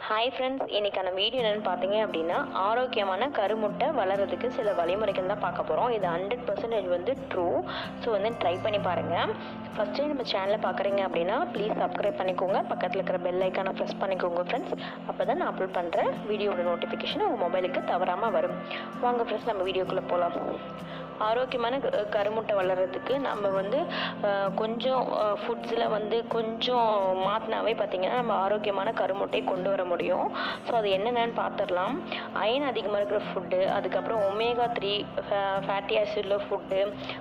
Hi friends, இன்றைக்கான video என்னென்னு பார்த்தீங்க அப்படின்னா ஆரோக்கியமான கருமுட்டை வளர்கிறதுக்கு சில வழிமுறைகள் தான் பார்க்க போகிறோம். இது 100% வந்து ட்ரூ. ஸோ வந்து ட்ரை பண்ணி பாருங்கள். ஃபஸ்ட்டு நம்ம சேனலை பார்க்குறீங்க அப்படின்னா ப்ளீஸ் சப்ஸ்கிரைப் பண்ணிக்கோங்க. பக்கத்தில் இருக்கிற பெல் ஐக்கானை ப்ரெஸ் பண்ணிக்கோங்க ஃப்ரெண்ட்ஸ். அப்போ தான் நான் அப்லோட் பண்ணுற வீடியோட நோட்டிஃபிகேஷன் உங்கள் மொபைலுக்கு தவறாமல் வரும். வாங்க ஃப்ரெண்ட்ஸ், நம்ம வீடியோக்குள்ளே போகலாம். ஆரோக்கியமான கருமுட்டை வளர்கிறதுக்கு நம்ம வந்து கொஞ்சம் ஃபுட்ஸில் வந்து கொஞ்சம் மாற்றினாவே பார்த்திங்கன்னா நம்ம ஆரோக்கியமான கருமுட்டையை கொண்டு வர முடியும். ஸோ அது என்னென்னு பார்த்துடலாம். அயன் அதிகமாக இருக்கிற ஃபுட்டு, அதுக்கப்புறம் ஒமேகா 3 ஃபேட்டி ஆசிடில் ஃபுட்டு,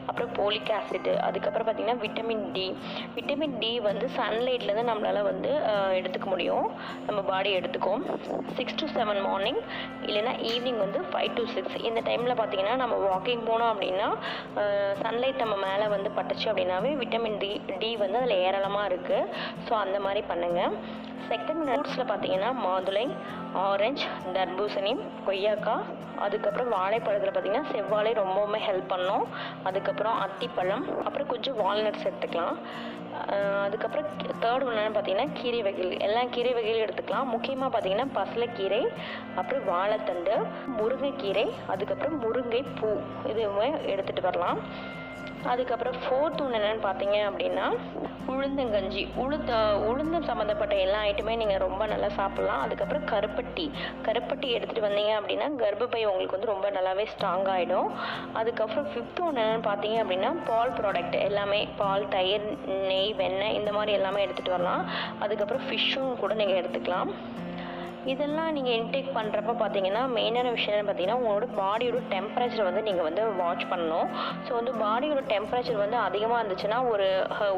அப்புறம் போலிக் ஆசிடு, அதுக்கப்புறம் பார்த்திங்கன்னா விட்டமின் டி வந்து சன்லைட்லேருந்து நம்மளால் வந்து எடுத்துக்க முடியும். நம்ம பாடி எடுத்துக்கும் 6 to 7 மார்னிங், இல்லைன்னா ஈவினிங் வந்து 5 to 6 இந்த டைமில் பார்த்திங்கன்னா நம்ம வாக்கிங் போனோம் அப்படின்னா சன்லைட் நம்ம மேலே வந்து பட்டுச்சு அப்படின்னாவே விட்டமின் டி வந்து அதில் ஏராளமாக இருக்குது. ஸோ அந்த மாதிரி பண்ணுங்கள். செகண்ட் ஃப்ரூட்ஸில் பார்த்தீங்கன்னா மாதுளை, ஆரஞ்சு, தர்பூசணி, கொய்யாக்காய், அதுக்கப்புறம் வாழைப்பழத்தில் பார்த்திங்கன்னா செவ்வாழை ரொம்பவுமே ஹெல்ப் பண்ணும். அதுக்கப்புறம் அத்திப்பழம், அப்புறம் கொஞ்சம் வால்நட்ஸ் எடுத்துக்கலாம். அதுக்கப்புறம் தேர்ட் ஒன்று என்னென்னு பார்த்தீங்கன்னா கீரை வகைகள், எல்லா கீரை வகைகளும் எடுத்துக்கலாம். முக்கியமாக பார்த்தீங்கன்னா பசலைக்கீரை, அப்புறம் வாழைத்தண்டு, முருங்கைக்கீரை, அதுக்கப்புறம் முருங்கை பூ இதுவுமே எடுத்துகிட்டு வரலாம். அதுக்கப்புறம் ஃபோர்த் ஒன்று என்னென்னு பார்த்தீங்க அப்படின்னா உளுந்தங்கஞ்சி, உளுந்தம் சம்மந்தப்பட்ட எல்லா ஐட்டமே நீங்கள் ரொம்ப நல்லா சாப்பிட்லாம். அதுக்கப்புறம் கருப்பட்டி எடுத்துகிட்டு வந்தீங்க அப்படின்னா கர்ப்பப்பை உங்களுக்கு வந்து ரொம்ப நல்லாவே ஸ்ட்ராங் ஆகிடும். அதுக்கப்புறம் ஃபிஃப்த் ஒன்று என்னென்னு பார்த்தீங்க அப்படின்னா பால் ப்ராடக்ட் எல்லாமே, பால், தயிர், நெய், வெண்ணெய் இந்த மாதிரி எல்லாமே எடுத்துகிட்டு வரலாம். அதுக்கப்புறம் ஃபிஷ்ஷும் கூட நீங்கள் எடுத்துக்கலாம். இதெல்லாம் நீங்கள் இன்டேக் பண்ணுறப்ப பார்த்தீங்கன்னா மெயினான விஷயம் பார்த்தீங்கன்னா உங்களோட பாடியோட டெம்பரேச்சர் வந்து நீங்கள் வந்து வாட்ச் பண்ணணும். ஸோ வந்து பாடியோட டெம்பரேச்சர் வந்து அதிகமாக இருந்துச்சுன்னா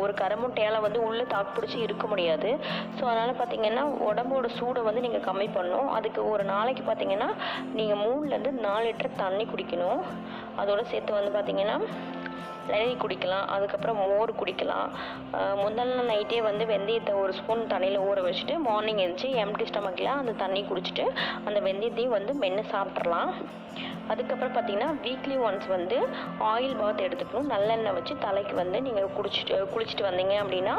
ஒரு கருமுட்டையால் வந்து உள்ளே தாக்கு பிடிச்சி இருக்க முடியாது. ஸோ அதனால் பார்த்தீங்கன்னா உடம்போட சூடை வந்து நீங்கள் கம்மி பண்ணணும். அதுக்கு ஒரு நாளைக்கு பார்த்தீங்கன்னா நீங்கள் 3 to 4 லிட்டர் தண்ணி குடிக்கணும். அதோடு சேர்த்து வந்து பார்த்தீங்கன்னா இளநீ குடிக்கலாம். அதுக்கப்புறம் மோர் குடிக்கலாம். முதல் நாள் நைட்டே வந்து வெந்தயத்தை ஒரு ஸ்பூன் தண்ணியில் ஊற வச்சுட்டு மார்னிங் எழுந்துச்சு எம்டி ஸ்டமக்கில் அந்த தண்ணி குடிச்சிட்டு அந்த வெந்தயத்தையும் வந்து மென்று சாப்பிட்றலாம். அதுக்கப்புறம் பார்த்திங்கன்னா வீக்லி ஒன்ஸ் வந்து ஆயில் பாத் எடுத்துக்கணும். நல்லெண்ணெய் வச்சு தலைக்கு வந்து நீங்கள் குளிச்சுட்டு வந்தீங்க அப்படின்னா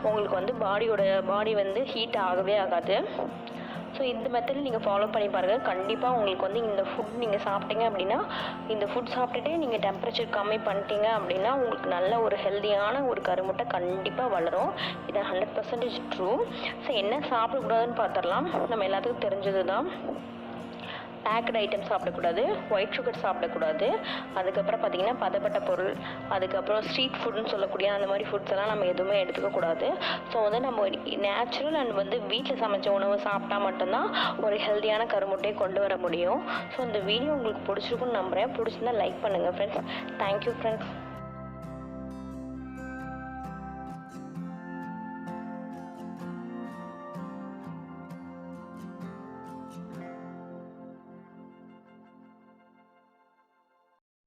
உங்களுக்கு வந்து பாடி வந்து ஹீட் ஆகவே ஆகாது. ஸோ இந்த மெத்தடில் நீங்கள் ஃபாலோ பண்ணி பாருங்கள். கண்டிப்பாக உங்களுக்கு வந்து இந்த ஃபுட் நீங்கள் சாப்பிட்டீங்க அப்படின்னா, இந்த ஃபுட் சாப்பிட்டுட்டே நீங்கள் டெம்பரேச்சர் கம்மி பண்ணிட்டீங்க அப்படின்னா உங்களுக்கு நல்ல ஒரு ஹெல்த்தியான ஒரு கருமுட்டை கண்டிப்பாக வளரும். இது 100% ட்ரூ. ஸோ என்ன சாப்பிடக்கூடாதுன்னு பார்த்துடலாம். நம்ம எல்லாத்துக்கும் தெரிஞ்சது தான். பேக்கட் ஐட்டம் சாப்பிடக்கூடாது, ஒயிட் சுகர் சாப்பிடக்கூடாது. அதுக்கப்புறம் பார்த்திங்கன்னா பதப்பட்ட பொருள், அதுக்கப்புறம் ஸ்ட்ரீட் ஃபுட்னு சொல்லக்கூடிய அந்த மாதிரி ஃபுட்ஸ் எல்லாம் நம்ம எதுவுமே எடுத்துக்கக்கூடாது. ஸோ வந்து நம்ம நேச்சுரல் அண்ட் வந்து வீட்டில் சமைச்ச உணவு சாப்பிட்டா மட்டும்தான் ஒரு ஹெல்த்தியான கருமுட்டையை கொண்டு வர முடியும். ஸோ இந்த வீடியோ உங்களுக்கு பிடிச்சிருக்குன்னு நம்புகிறேன். பிடிச்சிருந்தா லைக் பண்ணுங்கள் ஃப்ரெண்ட்ஸ். Thank you friends.